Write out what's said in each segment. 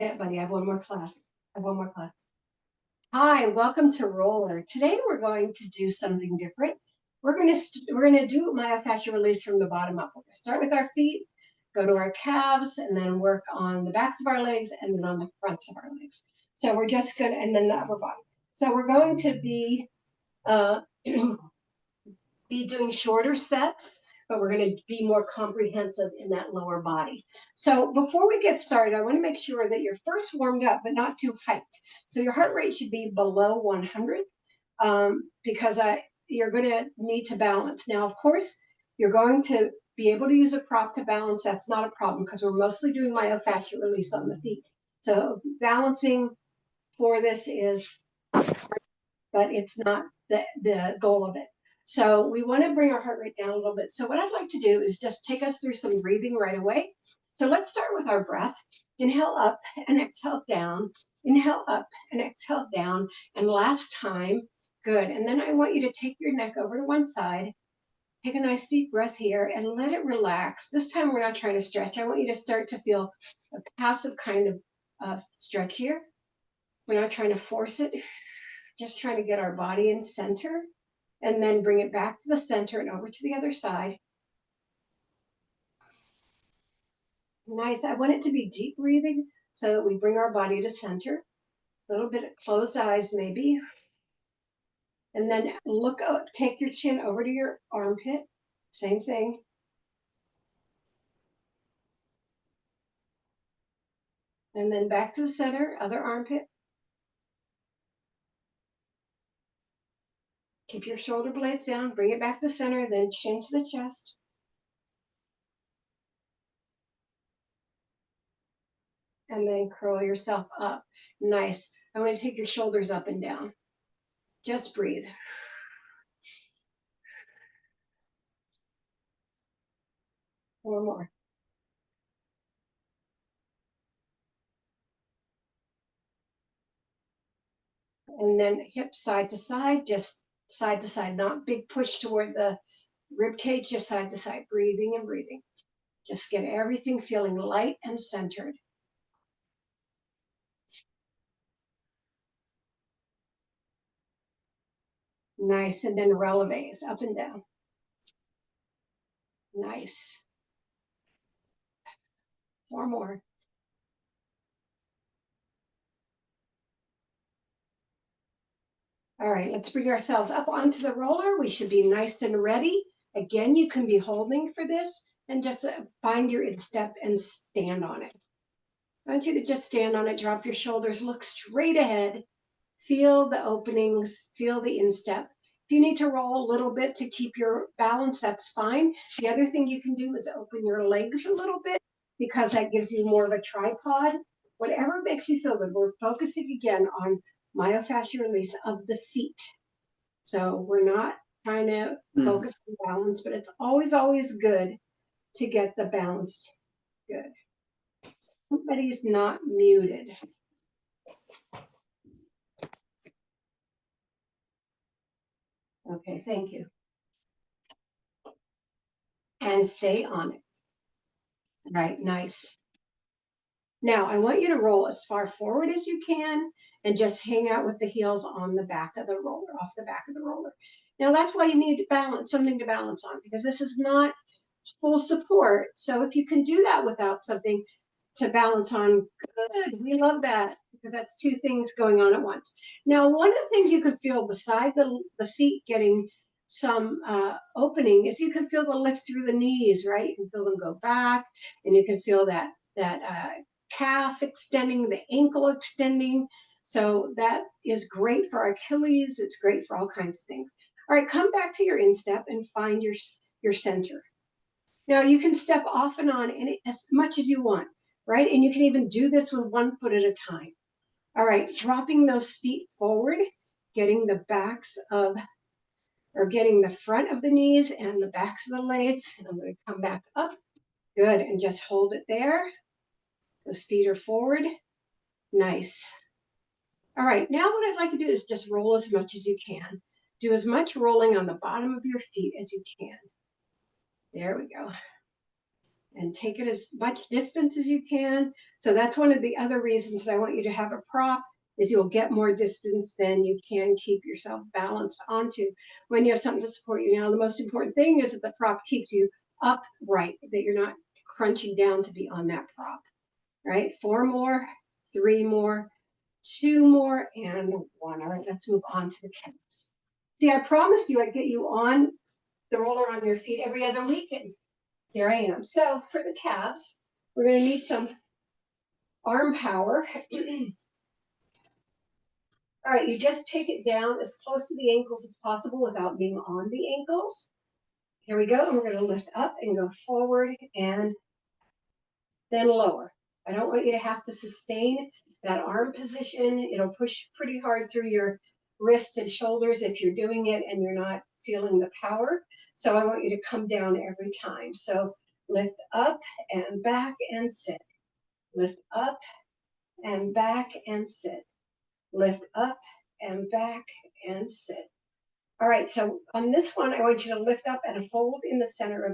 Yeah, buddy, I have one more class. I have one more class. Hi, welcome to Roller. Today we're going to do something different. We're gonna do myofascial release from the bottom up. We're gonna start with our feet, go to our calves, and then work on the backs of our legs and then on the fronts of our legs. So we're just gonna, and then the upper body. So we're going to be be doing shorter sets, but we're going to be more comprehensive in that lower body. So before we get started, I want to make sure that you're first warmed up, but not too hyped. So your heart rate should be below 100 because you're going to need to balance. Now, of course, you're going to be able to use a prop to balance. That's not a problem because we're mostly doing myofascial release on the feet. So balancing for this is, but it's not the goal of it. So we want to bring our heart rate down a little bit. So what I'd like to do is just take us through some breathing right away. So let's start with our breath. Inhale up and exhale down. Inhale up and exhale down. And last time, good. And then I want you to take your neck over to one side. Take a nice deep breath here and let it relax. This time we're not trying to stretch. I want you to start to feel a passive kind of stretch here. We're not trying to force it. Just trying to get our body in center and then bring it back to the center and over to the other side. Nice. I want it to be deep breathing so that we bring our body to center. A little bit of closed eyes maybe. And then look up, take your chin over to your armpit. Same thing. And then back to the center, other armpit. Keep your shoulder blades down, bring it back to the center, then chin to the chest. And then curl yourself up. Nice. I'm going to take your shoulders up and down. Just breathe. One more. And then hips side to side, just side to side, not big push toward the rib cage, just side to side, breathing and breathing. Just get everything feeling light and centered. Nice, and then releves up and down. Nice. Four more. All right, let's bring ourselves up onto the roller. We should be nice and ready. Again, you can be holding for this and just find your instep and stand on it. I want you to just stand on it, drop your shoulders, look straight ahead, feel the openings, feel the instep. If you need to roll a little bit to keep your balance, that's fine. The other thing you can do is open your legs a little bit because that gives you more of a tripod. Whatever makes you feel good. We're focusing again on myofascial release of the feet. So we're not trying to focus on balance, but it's always, always good to get the balance good. Somebody's not muted. Okay, thank you. And stay on it. Right, nice. Now, I want you to roll as far forward as you can and just hang out with the heels on the back of the roller, off the back of the roller. Now, that's why you need to balance, something to balance on, because this is not full support. So if you can do that without something to balance on, good. We love that because that's two things going on at once. Now, one of the things you can feel beside the feet getting some opening is you can feel the lift through the knees, right? You can feel them go back, and you can feel that calf extending, the ankle extending. So that is great for Achilles. It's great for all kinds of things. All right, come back to your instep and find your center. Now you can step off and on as much as you want, right? And you can even do this with one foot at a time. All right, dropping those feet forward, getting the backs of, or getting the front of the knees and the backs of the legs. And I'm going to come back up. Good, and just hold it there. Those feet are forward. Nice. All right, now what I'd like to do is just roll as much as you can. Do as much rolling on the bottom of your feet as you can. There we go. and take it as much distance as you can. So that's one of the other reasons I want you to have a prop is you'll get more distance than you can keep yourself balanced onto when you have something to support you. Now, the most important thing is that the prop keeps you upright, that you're not crunching down to be on that prop, right? 4 more, 3 more, 2 more, and 1. All right, let's move on to the calves. See, I promised you I'd get you on the roller on your feet every other weekend. Here I am. So for the calves, we're going to need some arm power. All right, you just take it down as close to the ankles as possible without being on the ankles. Here we go. And we're going to lift up and go forward and then lower. I don't want you to have to sustain that arm position. It'll push pretty hard through your wrists and shoulders if you're doing it and you're not feeling the power. So I want you to come down every time. So lift up and back and sit. Lift up and back and sit. Lift up and back and sit. All right, so on this one, I want you to lift up and hold in the center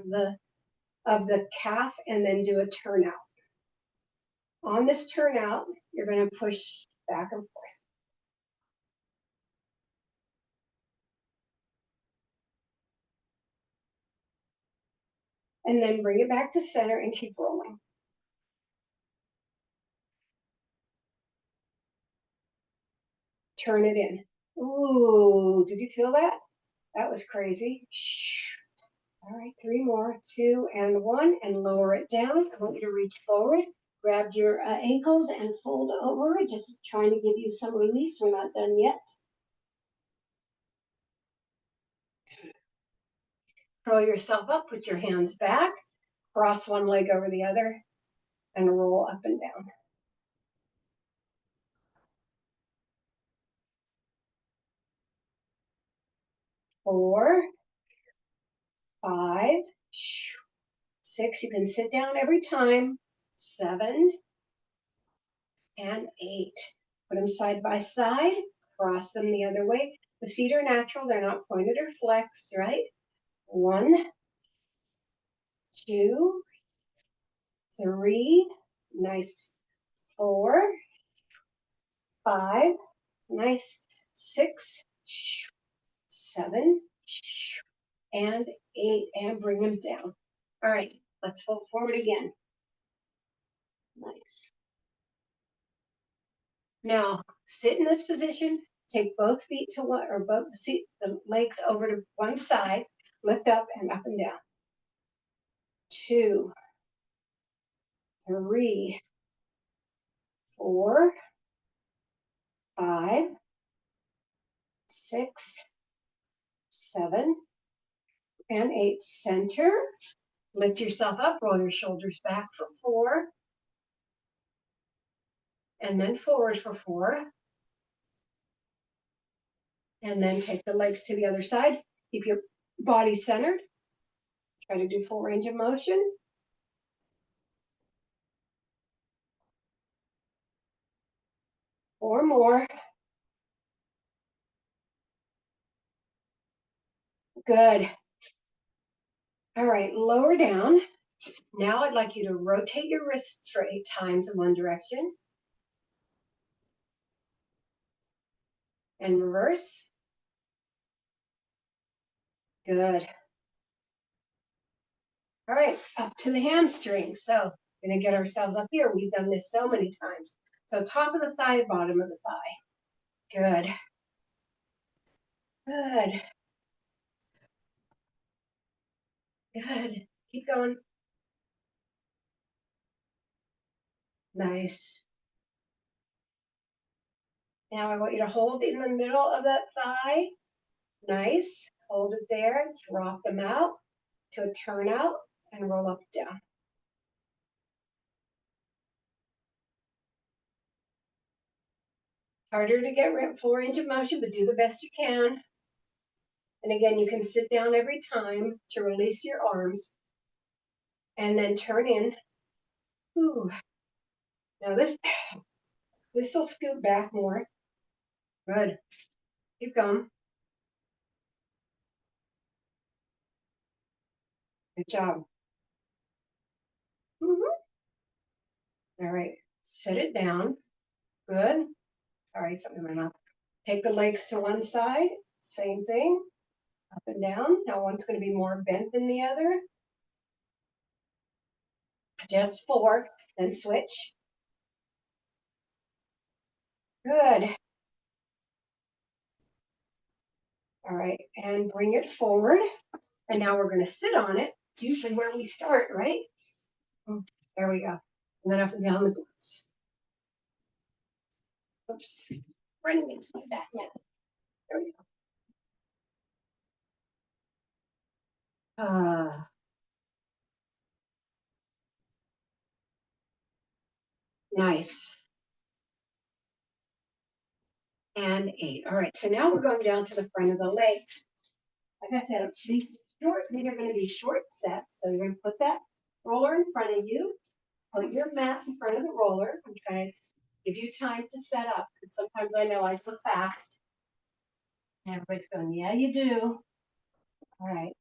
of the calf and then do a turnout. On this turnout, you're going to push back and forth. And then bring it back to center and keep rolling. Turn it in. Ooh, did you feel that? That was crazy. All right, 3 more, 2 and 1, and lower it down. I want you to reach forward, grab your ankles and fold over, just trying to give you some release. We're not done yet. Curl yourself up, put your hands back, cross one leg over the other, and roll up and down. 4, 5, 6. You can sit down every time. 7 and 8. Put them side by side, cross them the other way. The feet are natural, they're not pointed or flexed, right? 1, 2, 3, nice. 4, 5, nice. 6, 7, and 8, and bring them down. All right, let's fold forward again. Nice. Now, sit in this position, take both feet to one, or both the legs over to one side, lift up and down. 2, 3, 4, 5, 6, 7, and 8. Center. Lift yourself up, roll your shoulders back for 4, and then forward for 4. And then take the legs to the other side. Keep your body centered. Try to do full range of motion. 4 more. Good. All right, lower down. Now I'd like you to rotate your wrists for 8 times in one direction. And reverse. Good. All right, up to the hamstring. So we're going to get ourselves up here. We've done this so many times. So top of the thigh, bottom of the thigh. Good. Good. Good. Keep going. Nice. Now I want you to hold in the middle of that thigh. Nice. Hold it there. Drop them out to a turnout and roll up down. Harder to get full range of motion, but do the best you can. And again, you can sit down every time to release your arms and then turn in. Ooh. Now this will scoot back more. Good. Keep going. Good job. Mhm. All right, sit it down. Good. All right, something in my mouth. Take the legs to one side. Same thing. Up and down. Now one's going to be more bent than the other. Just four. Then switch. Good. All right, and bring it forward. And now we're going to sit on it. It's usually where we start, right? There we go. And then up and down the glutes. Oops. Running into my back now. There we go. Nice. And 8. All right, so now we're going down to the front of the legs. Like I said, these are going to be short sets. So you're going to put that roller in front of you. Put your mat in front of the roller. I'm trying to give you time to set up. Sometimes I know I flip fast. And everybody's going, yeah, you do. All right.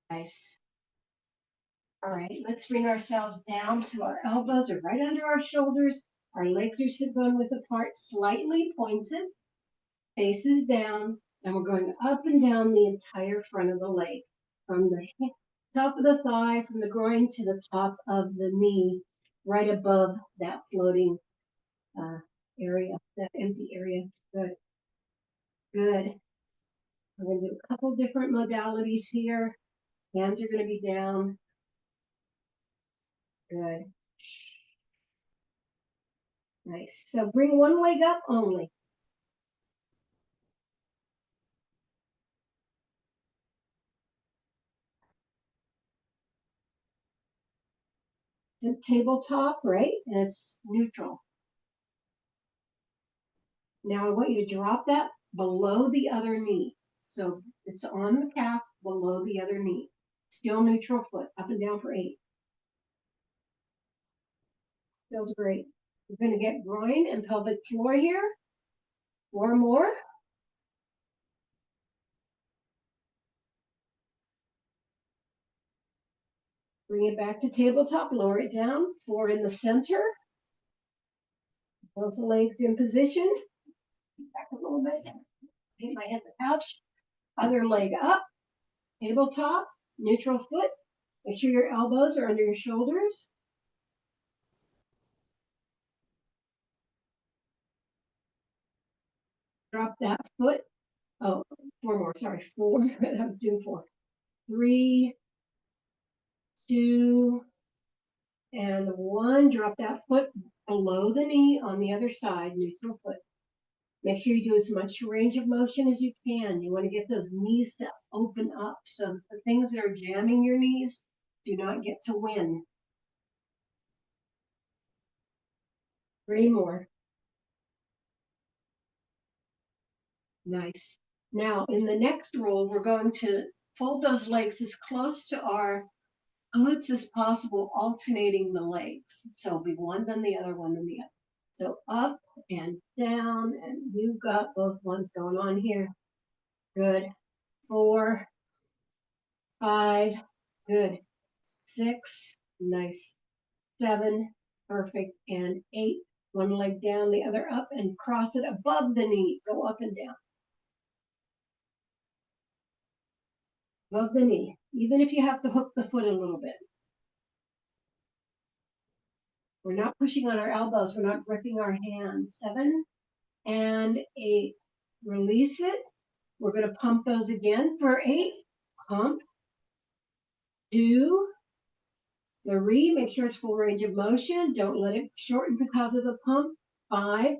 Nice. All right, let's bring ourselves down to our elbows are right under our shoulders. Our legs are sit bone width apart, slightly pointed, faces down, and we're going up and down the entire front of the leg, from the top of the thigh, from the groin to the top of the knee, right above that floating area, that empty area. Good, good. We're going to do a couple different modalities here. Hands are going to be down. Good. Nice. So bring one leg up only. It's a tabletop, right? And it's neutral. Now I want you to drop that below the other knee. So it's on the calf below the other knee. Still neutral foot, up and down for 8. Feels great. We're going to get groin and pelvic floor here. 4 more. Bring it back to tabletop, lower it down. 4 in the center. Both legs in position. Back a little bit. Hit my head on the couch. Other leg up. Tabletop, neutral foot. Make sure your elbows are under your shoulders. Drop that foot. Oh, 4 more. Sorry, 4. I was doing 4. 3, 2, and 1. Drop that foot below the knee on the other side, neutral foot. Make sure you do as much range of motion as you can. You want to get those knees to open up so that the things that are jamming your knees do not get to win. 3 more. Nice. Now, in the next roll, we're going to fold those legs as close to our glutes as possible, alternating the legs. So it'll be one, then the other, one, then the other. So up and down, and you've got both ones going on here. Good. 4, 5, good. 6, nice. 7, perfect. And 8, one leg down, the other up, and cross it above the knee. Go up and down. Above the knee, even if you have to hook the foot a little bit. We're not pushing on our elbows. We're not gripping our hands. 7 and 8. Release it. We're going to pump those again for 8. Pump. 2, 3. Make sure it's full range of motion. Don't let it shorten because of the pump. 5,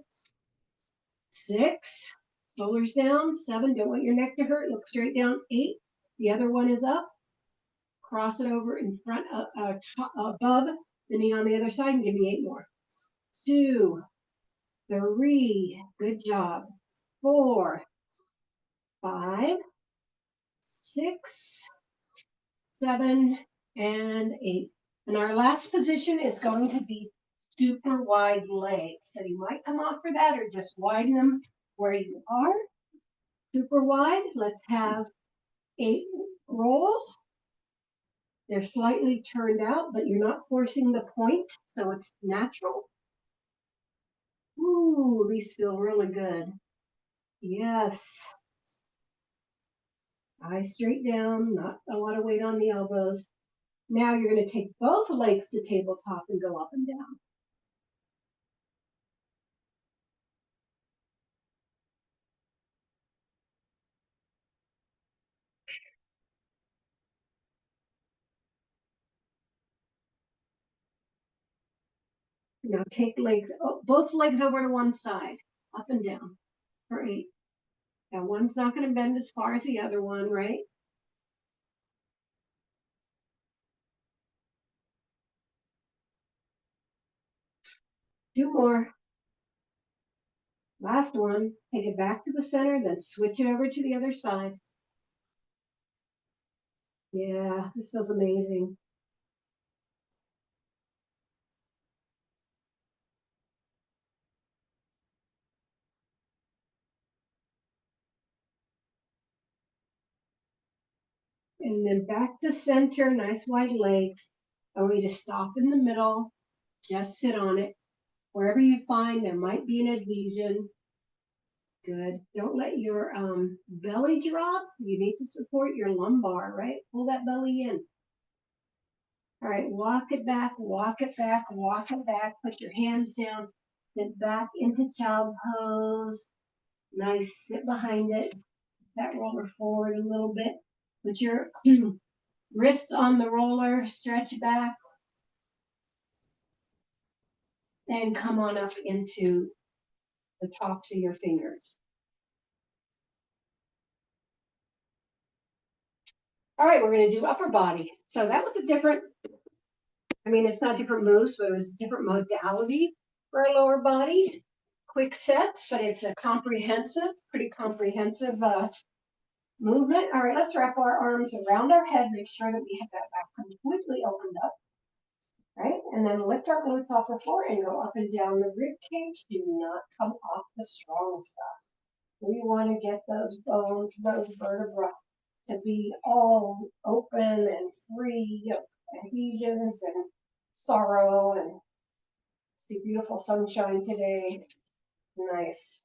6. Shoulders down. 7. Don't want your neck to hurt. Look straight down. 8. The other one is up. Cross it over in front, above the knee on the other side, and give me 8 more. 2, 3. Good job. 4, 5, 6, 7, and 8. And our last position is going to be super wide legs. So you might come off for that or just widen them where you are. Super wide. Let's have 8 rolls. They're slightly turned out, but you're not forcing the point, so it's natural. Ooh, these feel really good. Yes. Eyes straight down, not a lot of weight on the elbows. Now you're going to take both legs to tabletop and go up and down. Now take both legs over to one side, up and down for 8. Now one's not going to bend as far as the other one, right? Two more. Last one. Take it back to the center, then switch it over to the other side. Yeah, this feels amazing. And then back to center, nice wide legs. I want you to stop in the middle, just sit on it. Wherever you find there might be an adhesion. Good. Don't let your belly drop. You need to support your lumbar, right? Pull that belly in. All right, walk it back, walk it back, walk it back. Put your hands down. Sit back into child pose. Nice. Sit behind it. That roller forward a little bit. Put your wrists on the roller. Stretch back. And come on up into the tops of your fingers. All right, we're going to do upper body. So that was a different, it's not different moves, but it was a different modality for our lower body. Quick sets, but it's a pretty comprehensive movement. All right, let's wrap our arms around our head. Make sure that we have that back completely opened up. Right, and then lift our glutes off the floor and go up and down the rib cage. Do not come off the strong stuff. We want to get those bones, those vertebrae to be all open and free of adhesions and sorrow. And see beautiful sunshine today. Nice.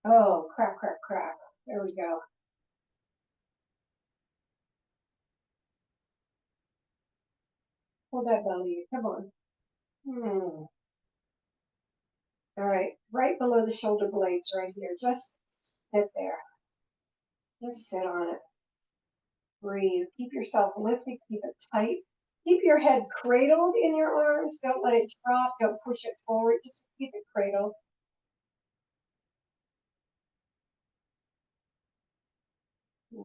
Oh, crack, crack, crack. There we go. Pull that belly. Come on. All right, right below the shoulder blades right here. Just sit there. Just sit on it. Breathe. Keep yourself lifted. Keep it tight. Keep your head cradled in your arms. Don't let it drop. Don't push it forward. Just keep it cradled.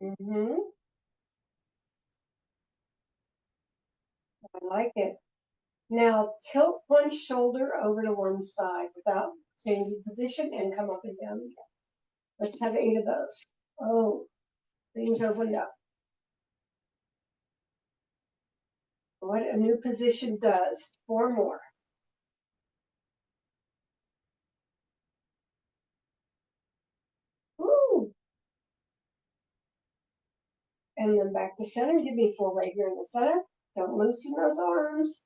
Mm-hmm. I like it. Now tilt one shoulder over to one side without changing position and come up and down again. Let's have 8 of those. Oh, things opened up. What a new position does. 4 more. Woo! And then back to center. Give me 4 right here in the center. Don't loosen those arms.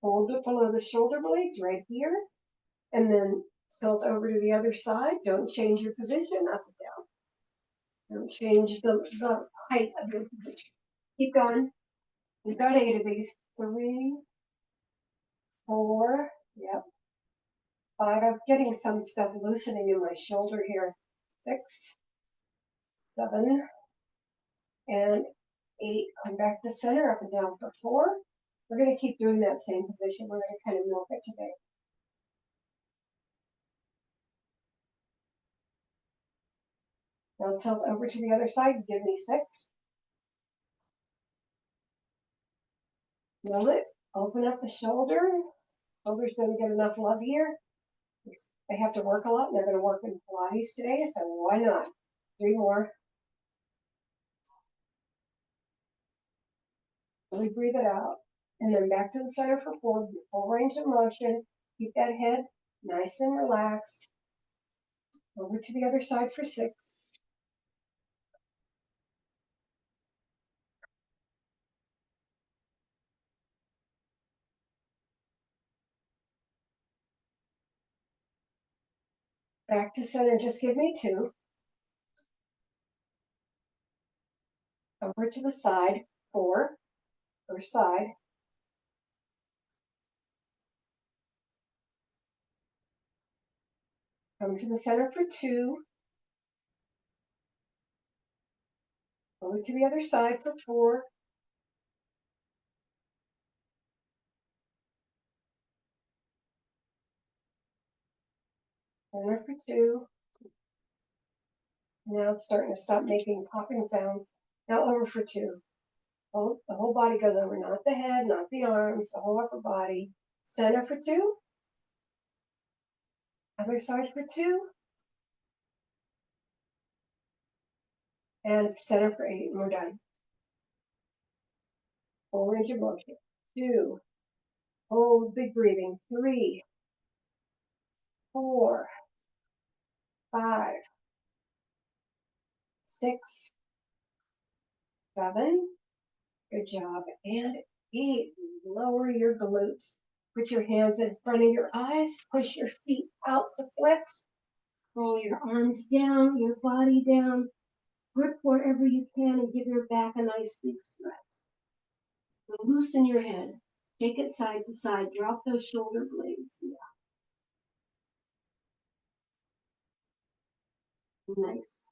Hold it below the shoulder blades right here. And then tilt over to the other side. Don't change your position up and down. Don't change the height of your position. Keep going. We've got 8 of these. 3, 4, yep. 5. I'm getting some stuff loosening in my shoulder here. 6, 7, and 8. Come back to center, up and down for 4. We're going to keep doing that same position. We're going to kind of milk it today. Now tilt over to the other side. Give me 6. Roll it. Open up the shoulder. Shoulders don't get enough love here. They have to work a lot, and they're going to work in Pilates today, so why not? 3 more. Really breathe it out. And then back to the center for 4. Full range of motion. Keep that head Nice and relaxed. Over to the other side for 6. Back to center, just give me 2. Over to the side, 4. First side. Come to the center for 2. Over to the other side for 4. Center for 2. Now it's starting to stop making popping sounds. Now over for 2. Oh, the whole body goes over, not the head, not the arms, the whole upper body. Center for 2. Other side for 2. And center for 8, and we're done. Full range of motion. 2. Hold, big breathing. 3, 4, 5, 6, 7. Good job. And 8. Lower your glutes. Put your hands in front of your eyes. Push your feet out to flex. Roll your arms down, your body down. Grip wherever you can and give your back a nice big stretch. Loosen your head. Shake it side to side. Drop those shoulder blades. Yeah. Nice.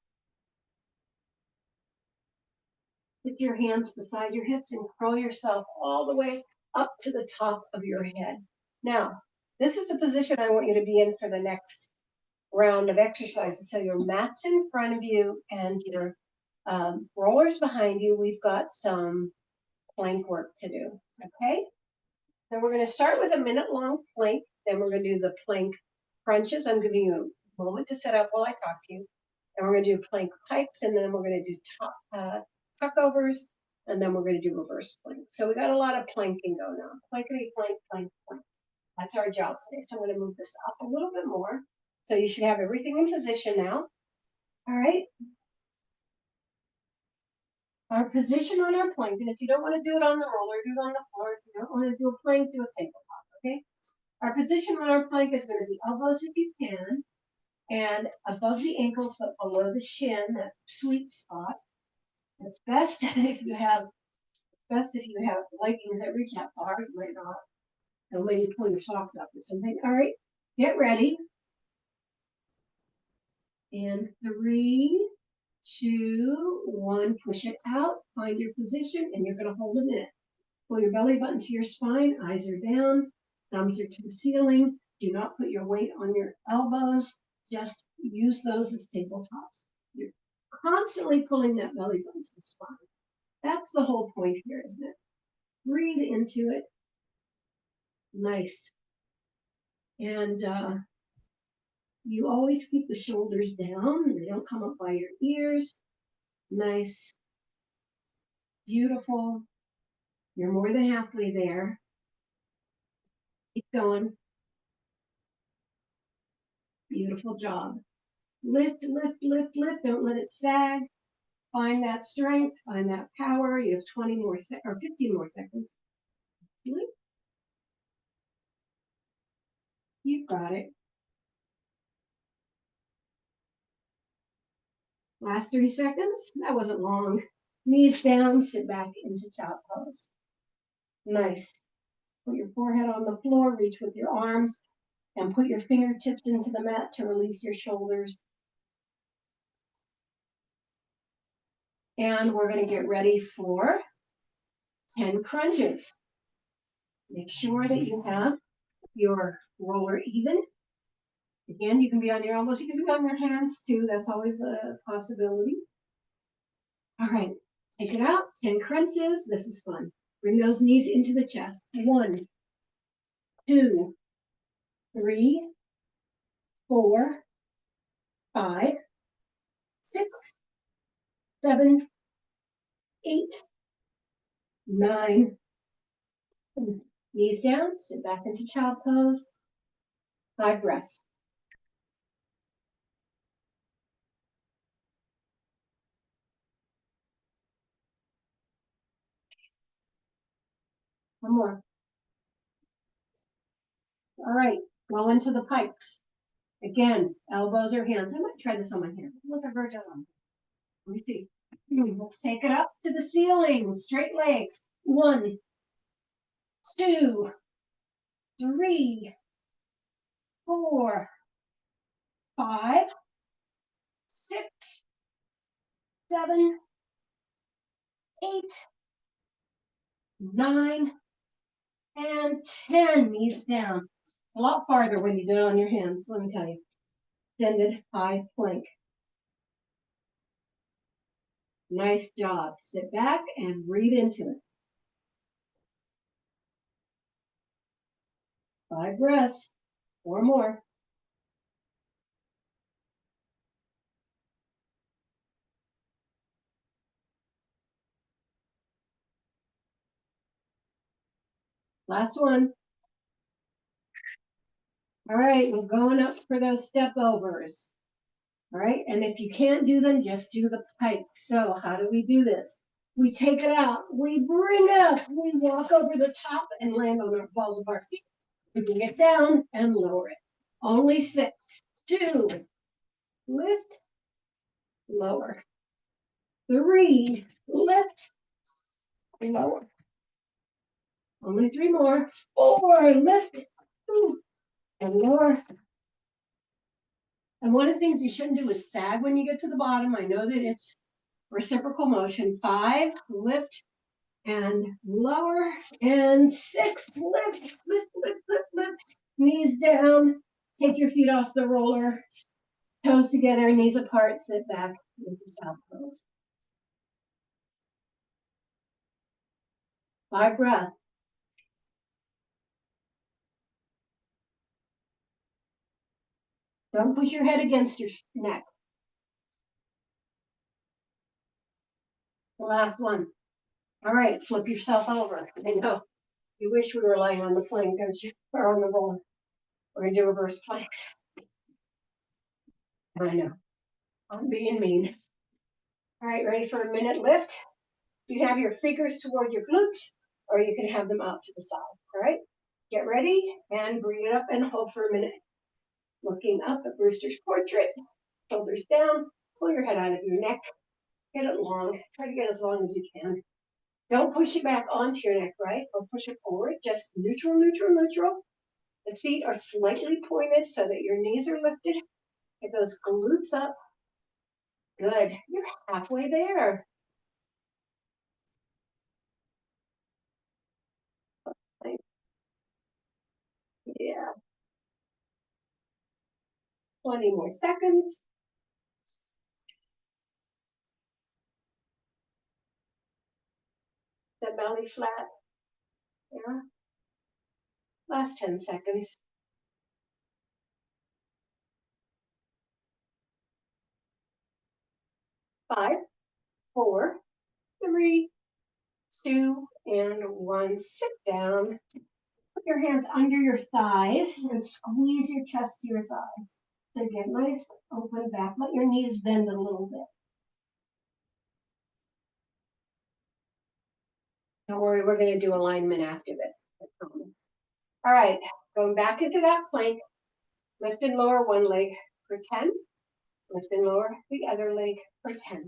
Put your hands beside your hips and curl yourself all the way up to the top of your head. Now, this is a position I want you to be in for the next round of exercises. So your mat's in front of you and your rollers behind you. We've got some plank work to do, okay? Then we're going to start with a minute-long plank. Then we're going to do the plank crunches. I'm giving you a moment to set up while I talk to you. And we're going to do plank pikes, and then we're going to do tuck overs, and then we're going to do reverse planks. So we got a lot of planking going on. Plankety, plank, plank, plank. That's our job today. So I'm going to move this up a little bit more. So you should have everything in position now. All right. Our position on our plank, and if you don't want to do it on the roller, do it on the floor. If you don't want to do a plank, do a tabletop, okay? Our position on our plank is going to be elbows if you can, and above the ankles but below the shin, that sweet spot. It's best if you have leggings that reach that far. You might not. And when you pull your socks up or something. All right, get ready. And 3, 2, 1. Push it out. Find your position, and you're going to hold a minute. Pull your belly button to your spine. Eyes are down. Thumbs are to the ceiling. Do not put your weight on your elbows. Just use those as tabletops. You're constantly pulling that belly button to the spine. That's the whole point here, isn't it? Breathe into it. Nice. And you always keep the shoulders down. They don't come up by your ears. Nice. Beautiful. You're more than halfway there. Keep going. Beautiful job. Lift, lift, lift, lift. Don't let it sag. Find that strength. Find that power. You have 20 more or 15 more seconds. You've got it. Last 3 seconds. That wasn't long. Knees down. Sit back into chop pose. Nice. Put your forehead on the floor. Reach with your arms. And put your fingertips into the mat to release your shoulders. And we're going to get ready for 10 crunches. Make sure that you have your roller even. Again, you can be on your elbows. You can be on your hands too. That's always a possibility. All right. Take it out. 10 crunches. This is fun. Bring those knees into the chest. 1, 2, 3, 4, 5, 6, 7, 8, 9. Knees down. Sit back into child pose. 5 breaths. One more. All right, go into the pikes. Again, elbows or hands. I might try this on my hand. Look at Virgil on. Let me see. Let's take it up to the ceiling. Straight legs. 1, 2, 3, 4, 5, 6, 7, 8, 9, and 10. Knees down. It's a lot farther when you do it on your hands, let me tell you. Extended high plank. Nice job. Sit back and breathe into it. 5 breaths. 4 more. Last one. All right, we're going up for those step overs. All right, and if you can't do them, just do the pikes. So how do we do this? We take it out, we bring it up, we walk over the top and land on our balls of our feet. We bring it down and lower it. Only 6. 2. Lift, lower. 3. Lift, lower. Only 3 more. 4. Lift, and lower. And one of the things you shouldn't do is sag when you get to the bottom. I know that it's reciprocal motion. 5, lift and lower. And 6, lift, lift, lift, lift, lift. Knees down. Take your feet off the roller. Toes together, knees apart. Sit back into child pose. 5 breaths. Don't push your head against your neck. The last one. All right, flip yourself over. I know. You wish we were lying on the plank, don't you? Or on the roller. We're going to do reverse planks. I know. I'm being mean. All right, ready for a minute lift? You can have your fingers toward your glutes, or you can have them out to the side. All right? Get ready and bring it up and hold for a minute. Looking up at Brewster's portrait, shoulders down, pull your head out of your neck, get it long. Try to get as long as you can. Don't push it back onto your neck, right? Or push it forward. Just neutral, neutral, neutral. The feet are slightly pointed so that your knees are lifted. Get those glutes up. Good. You're halfway there. Yeah. 20 more seconds. The belly flat. Yeah. Last 10 seconds. 5, 4, 3, 2, and 1. Sit down. Put your hands under your thighs and squeeze your chest to your thighs. So get nice open back. Let your knees bend a little bit. Don't worry, we're going to do alignment after this. I promise. All right, going back into that plank. Lift and lower one leg for 10. Lift and lower the other leg for 10.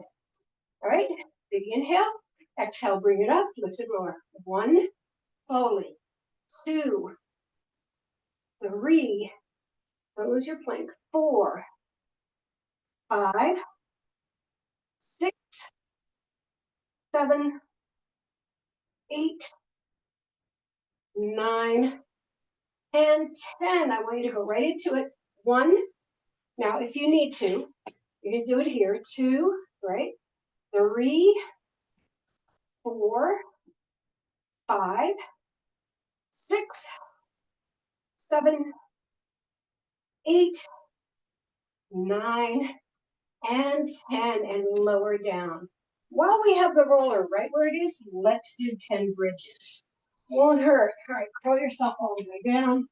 All right, big inhale. Exhale, bring it up. Lift and lower. 1, slowly. 2, 3. Don't lose your plank. 4, 5, 6, 7, 8, 9, and 10. I want you to go right into it. 1. Now, if you need to, you can do it here. 2, right? 3, 4, 5, 6, 7, 8, 9, and 10, and lower down. While we have the roller right where it is, let's do 10 bridges. Won't hurt. All right, curl yourself all the way down.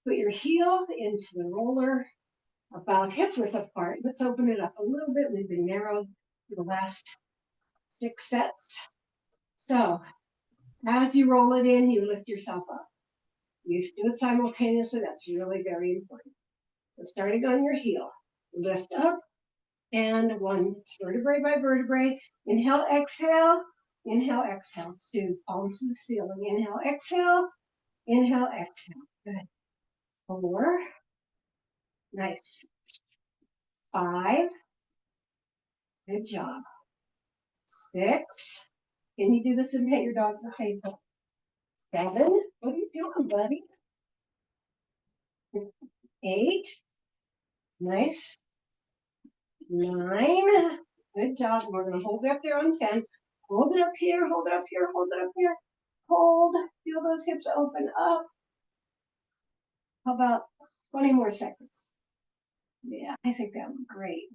Put your heel into the roller about hip width apart. Let's open it up a little bit. We've been narrowed for the last 6 sets. So as you roll it in, you lift yourself up. You do it simultaneously. That's really very important. So starting on your heel, lift up, and 1, it's vertebrae by vertebrae. Inhale, exhale, inhale, exhale. 2, palms to the ceiling. Inhale, exhale, inhale, exhale. Good. 4, nice. 5, good job. 6, can you do this and pet your dog at the same time? 7, what are you doing, buddy? 8, nice. 9, good job. We're going to hold it up there on 10. Hold it up here, hold it up here, hold it up here. Hold, feel those hips open up. How about 20 more seconds? Yeah, I think that would be great.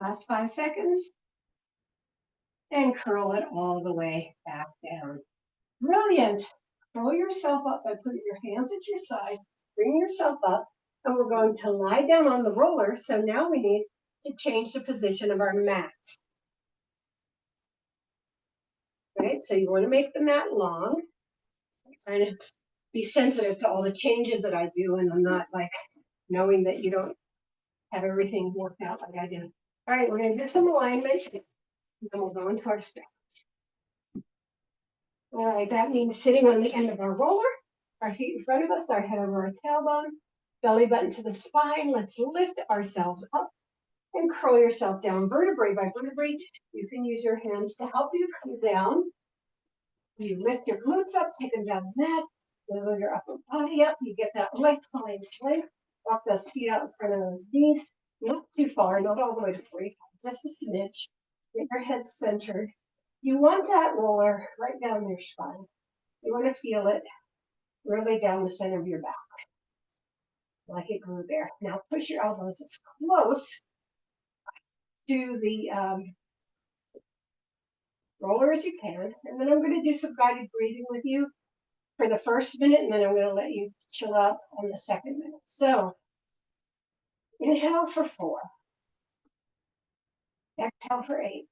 Last 5 seconds. And curl it all the way back down. Brilliant. Curl yourself up by putting your hands at your side. Bring yourself up. And we're going to lie down on the roller. So now we need to change the position of our mat. Right? So you want to make the mat long. I'm trying to be sensitive to all the changes that I do. And I'm not like knowing that you don't have everything worked out like I do. All right, we're going to do some alignment. And then we'll go into our stretch. All right, that means sitting on the end of our roller, our feet in front of us, our head over our tailbone, belly button to the spine. Let's lift ourselves up and curl yourself down vertebrae by vertebrae. You can use your hands to help you come down. You lift your glutes up, take them down the mat, lower your upper body up. You get that length, length. Walk those feet out in front of those knees. Not too far, not all the way to 45, just a smidge. Get your head centered. You want that roller right down your spine. You want to feel it really down the center of your back, like it grew there. Now push your elbows as close to the roller as you can. And then I'm going to do some guided breathing with you for the first minute, and then I'm going to let you chill out on the second minute. So inhale for 4. Exhale for 8.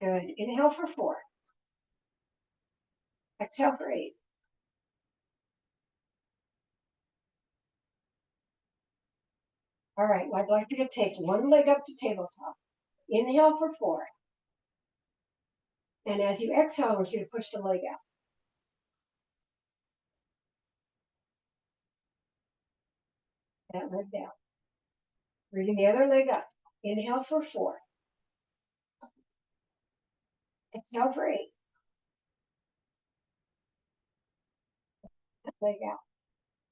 Good. Inhale for 4. Exhale for 8. All right, well, I'd like you to take one leg up to tabletop. Inhale for 4. And as you exhale, I want you to push the leg out. That leg down. Bringing the other leg up. Inhale for 4. Exhale for 8. That leg out.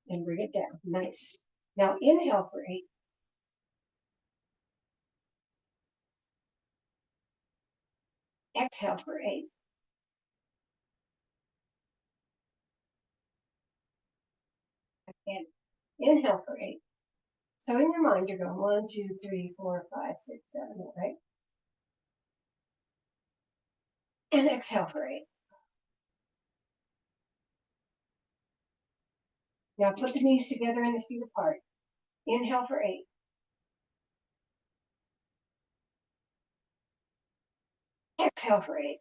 And bring it down. Nice. Now inhale for 8. Exhale for 8. Again. Inhale for 8. So in your mind, you're going 1, 2, 3, 4, 5, 6, 7, 8, right? And exhale for 8. Now put the knees together and the feet apart. Inhale for 8. Exhale for 8.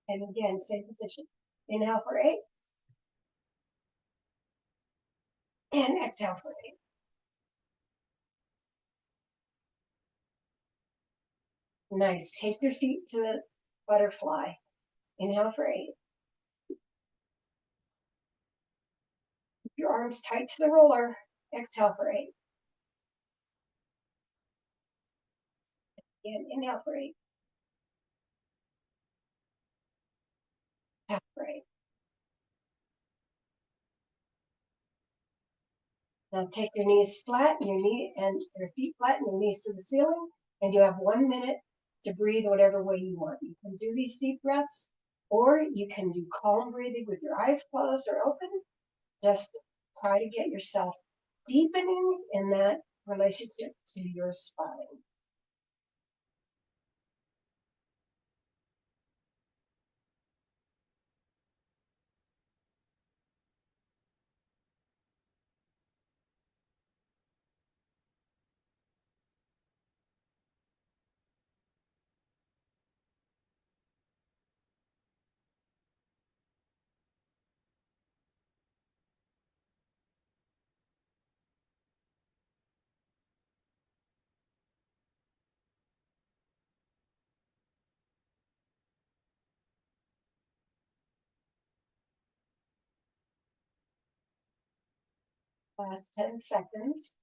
And again, same position. Inhale for 8. And exhale for 8. Nice. Take your feet to the butterfly. Inhale for 8. Keep your arms tight to the roller. Exhale for 8. And inhale for 8. Exhale for 8. Now take your knees flat and your feet flat and your knees to the ceiling. And you have 1 minute to breathe whatever way you want. You can do these deep breaths, Or you can do calm breathing with your eyes closed or open. Just try to get yourself deepening in that relationship to your spine. Last 10 seconds.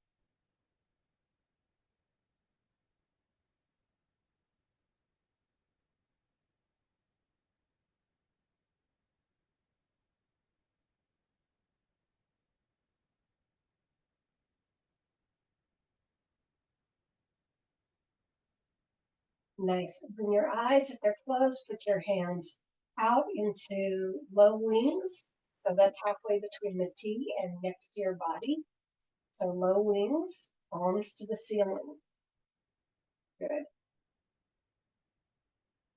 Nice. Open your eyes. If they're closed, put your hands out into low wings. So that's halfway between the T and next to your body. So low wings, palms to the ceiling. Good.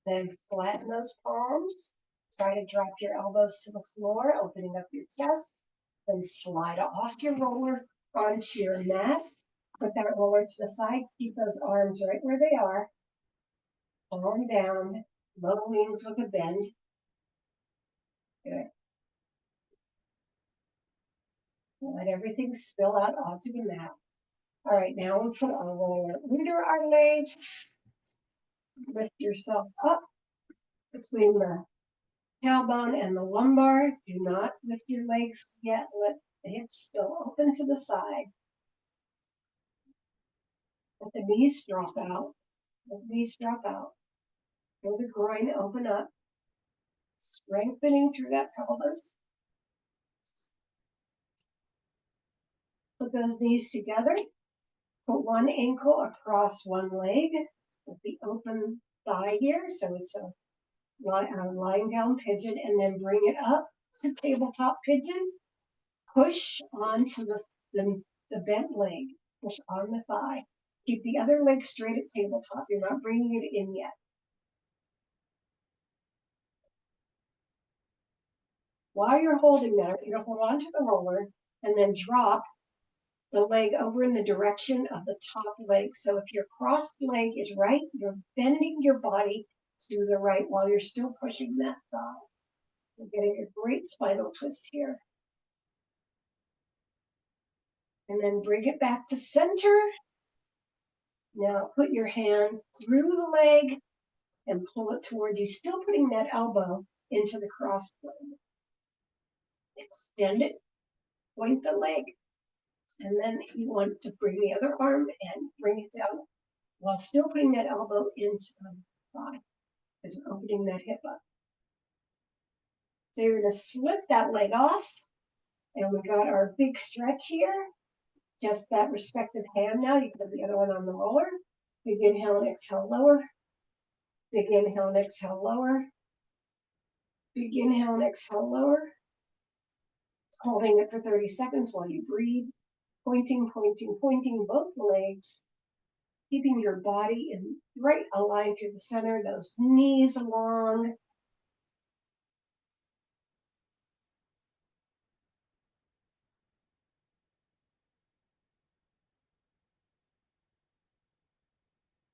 Then flatten those palms. Try to drop your elbows to the floor, opening up your chest. Then slide off your roller onto your mat. Put that roller to the side. Keep those arms right where they are. Palm down, low wings with a bend. Good. Let everything spill out onto the mat. All right, now we'll put our roller under our legs. Lift yourself up between the tailbone and the lumbar. Do not lift your legs yet. Let the hips spill open to the side. Let the knees drop out. Let the knees drop out. Feel the groin open up. Strengthening through that pelvis. Put those knees together. Put one ankle across one leg with the open thigh here. So it's a lying down pigeon, and then bring it up to tabletop pigeon. Push onto the bent leg. Push on the thigh. Keep the other leg straight at tabletop. You're not bringing it in yet. While you're holding that, you're going to hold onto the roller and then drop the leg over in the direction of the top leg. So if your crossed leg is right, you're bending your body to the right while you're still pushing that thigh. You're getting a great spinal twist here. And then bring it back to center. Now put your hand through the leg and pull it toward you, still putting that elbow into the crossed leg. Extend it, point the leg, and then you want to bring the other arm and bring it down while still putting that elbow into the thigh as you're opening that hip up. So you're going to slip that leg off, and we got our big stretch here. Just that respective hand now. You can put the other one on the roller. Big inhale and exhale, lower. Big inhale and exhale, lower. Big inhale and exhale, lower. Holding it for 30 seconds while you breathe. Pointing, pointing, pointing both legs. Keeping your body in right aligned to the center. Those knees long.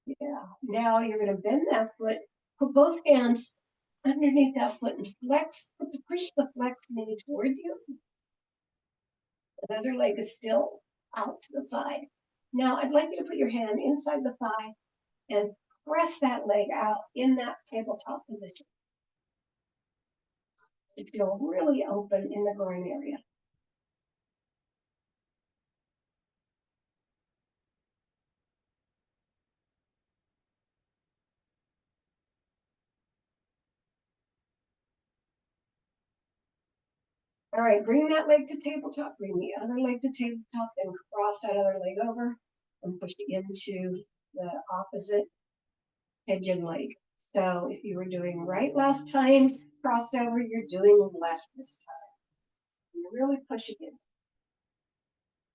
Yeah. Now you're going to bend that foot. Put both hands underneath that foot and flex. Push the flex knee toward you. The other leg is still out to the side. Now I'd like you to put your hand inside the thigh and press that leg out in that tabletop position. So you feel really open in the groin area. All right, bring that leg to tabletop, bring the other leg to tabletop, and cross that other leg over and push it into the opposite pigeon leg. So if you were doing right last time, crossed over, you're doing left this time. You're really pushing it.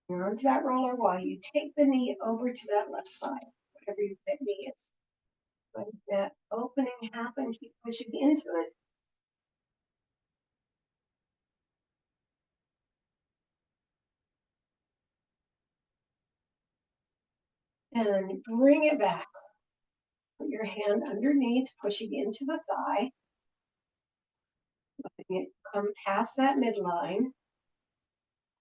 You're onto that roller while you take the knee over to that left side, whatever that knee is. Let that opening happen, keep pushing into it. And bring it back. Put your hand underneath, pushing into the thigh. Letting it come past that midline.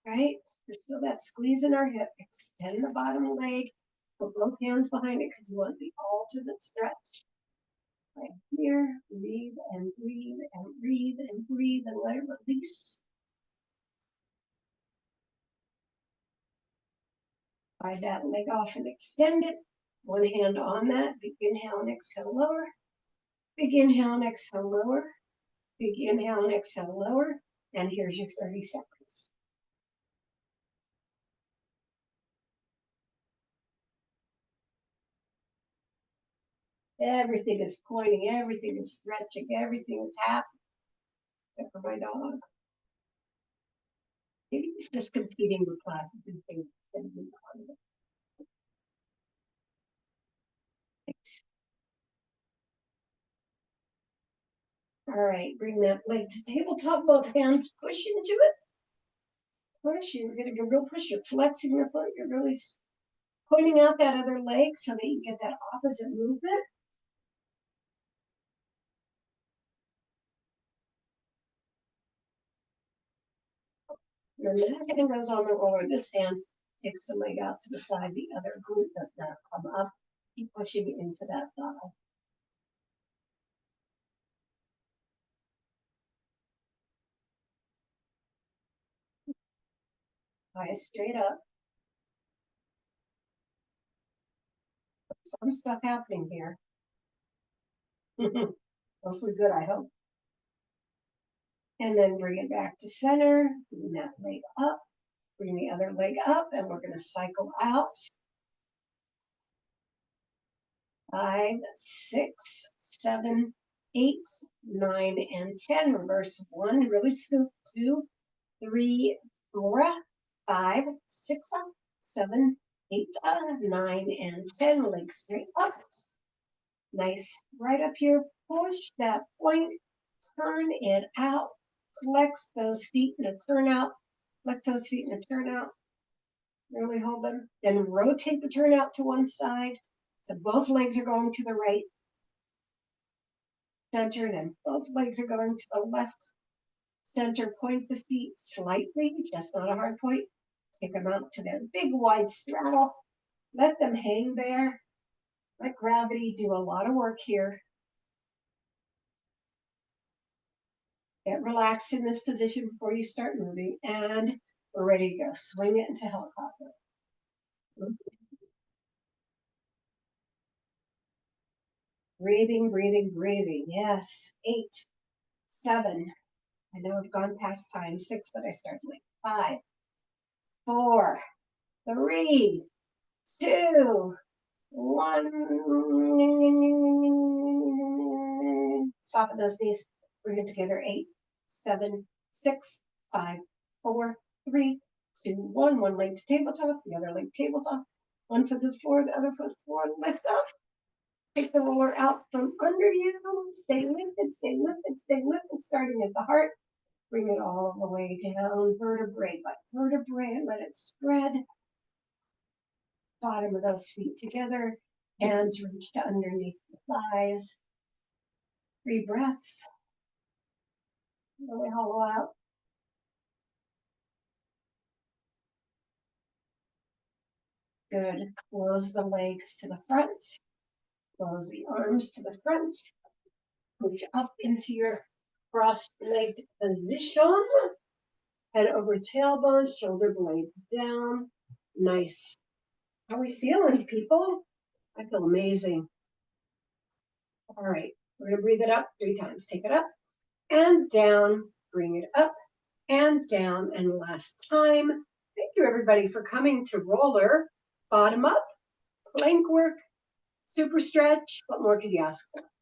Right? Just feel that squeeze in our hip. Extend the bottom leg. Put both hands behind it because you want the alternate stretch. Right here. Breathe and breathe and breathe and breathe and let it release. Slide that leg off and extend it. One hand on that. Big inhale and exhale lower. Big inhale and exhale lower. Big inhale and exhale lower. And here's your 30 seconds. Everything is pointing, everything is stretching, everything is happening. Except for my dog. Maybe it's just competing with classes and things instead of being part of it. Thanks. All right, bring that leg to tabletop, both hands push into it. Push, you're going to real push, you're flexing the foot, you're really pointing out that other leg so that you get that opposite movement. And then that hand goes on the roller. This hand takes the leg out to the side. The other glute does not come up. Keep pushing into that thigh. Eyes straight up. Some stuff happening here. Mostly good, I hope. And then bring it back to center. Bring that leg up. Bring the other leg up, and we're going to cycle out. 5, 6, 7, 8, 9, and 10. Reverse 1. Really scoop. 2, 3, 4, 5, 6, 7, 8, 9, and 10. Legs straight up. Nice. Right up here. Push that point. Turn it out. Flex those feet in a turnout. Flex those feet in a turnout. Really hold them. Then rotate the turnout to one side. So both legs are going to the right center. Then both legs are going to the left center. Point the feet slightly. Just not a hard point. Take them out to their big wide straddle. Let them hang there. Let gravity do a lot of work here. Get relaxed in this position before you start moving. And we're ready to go. Swing it into helicopter. Breathing, breathing, breathing. Yes. 8, 7. I know I've gone past time. 6, but I started late. 5, 4, 3, 2, 1. Soften those knees. Bring it together. 8, 7, 6, 5, 4, 3, 2, 1. One leg to tabletop, the other leg tabletop. One foot to the floor, the other foot to the floor. Lift up. Take the roller out from under you. Stay lifted, stay lifted, stay lifted. Starting at the heart. Bring it all the way down, vertebrae by vertebrae. Let it spread. Bottom of those feet together. Hands reach to underneath the thighs. 3 breaths. Really hollow out. Good. Close the legs to the front. Close the arms to the front. Push up into your cross-legged position. Head over tailbone, shoulder blades down. Nice. How are we feeling, people? I feel amazing. All right. We're going to breathe it up 3 times. Take it up and down. Bring it up and down. And last time. Thank you, everybody, for coming to roller. Bottom up, plank work, super stretch. What more could you ask for?